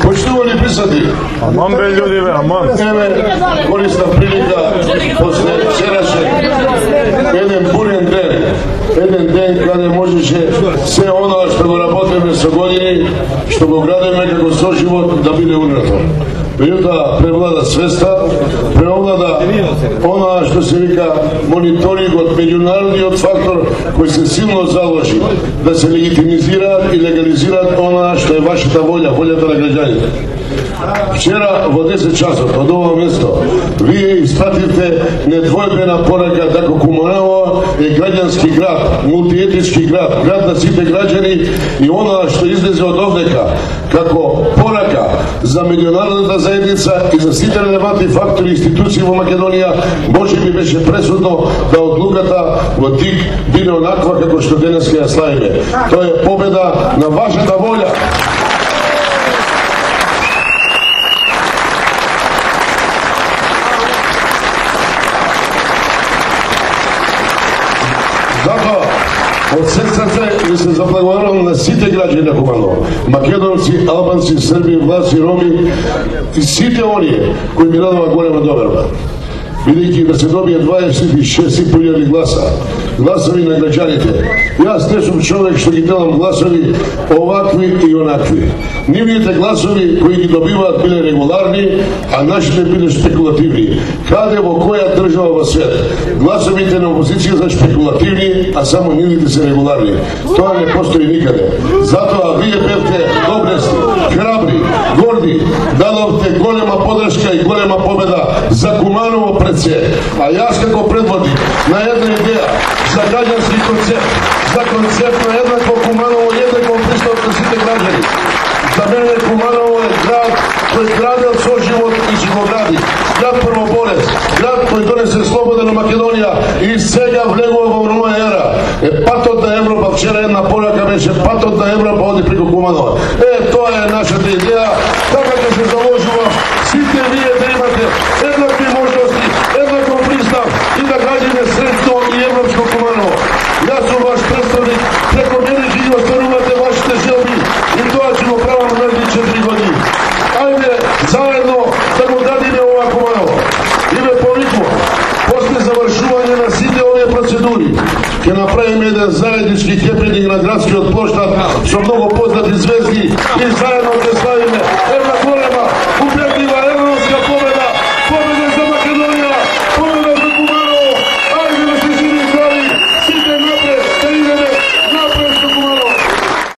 Почнували писати. Аман бе ljudi бе, аман. Еве, корисна прилика после вчерашен еден бурен ден. Еден ден каде можеше се оно што го работиме со години, што го градиме како соживот да биде унато. Меѓутоа превлада свеста, преовлада она што се вика мониторингот, меѓународниот фактор кој се силно заложи да се легитимизираат и легализираат она што е вашата волја, волјата на граѓаните. Вчера во 10 часот од ова место вие испративте недвојбена порака дека Куманово е граѓански град, мултиетнички град, град на сите граѓани и она што излезе од овдека како порака за меѓународната заедница и за сите релевантни фактори и институции во Македонија, може би беше пресудно да одлуката во ТИК биде онаква како што денеска ја славиме. Тоа е победа на вашата волја. Затоа, од се срце ви се заблагодарувам на сите граѓани на Куманово, македонци, албанци, срби, власти, роми и сите оние кои ми дадува голема доверба. Бидејќи да се добие 26.000 гласа, гласови на граѓаните. Јас не сум човек што ги делам гласови овакви и онакви. Нивните гласови кои ги добиваат биле регуларни, а нашите биле спекулативни. Каде во која држава во свет? Гласовите на опозиција се спекулативни, а само нивните се регуларни. Тоа не постои никаде. Затоа вие бевте доблесни, храбри, горди, дадовте голема подршка и голема победа за Куманово пред се. А јас како предводник на една идеја за граѓански концепт, за концепт на еднакво Куманово, еднакво пристап на сите граѓани. За мене Куманово е град кој градел соживот и си го гради. Град првоборец, град кој донесе слобода на Македонија и сега влегува во нова ера. Патот на Европа, вчера една порака беше патот на Европа оди преку Куманово. Тоа е нашата идеја, така ќе се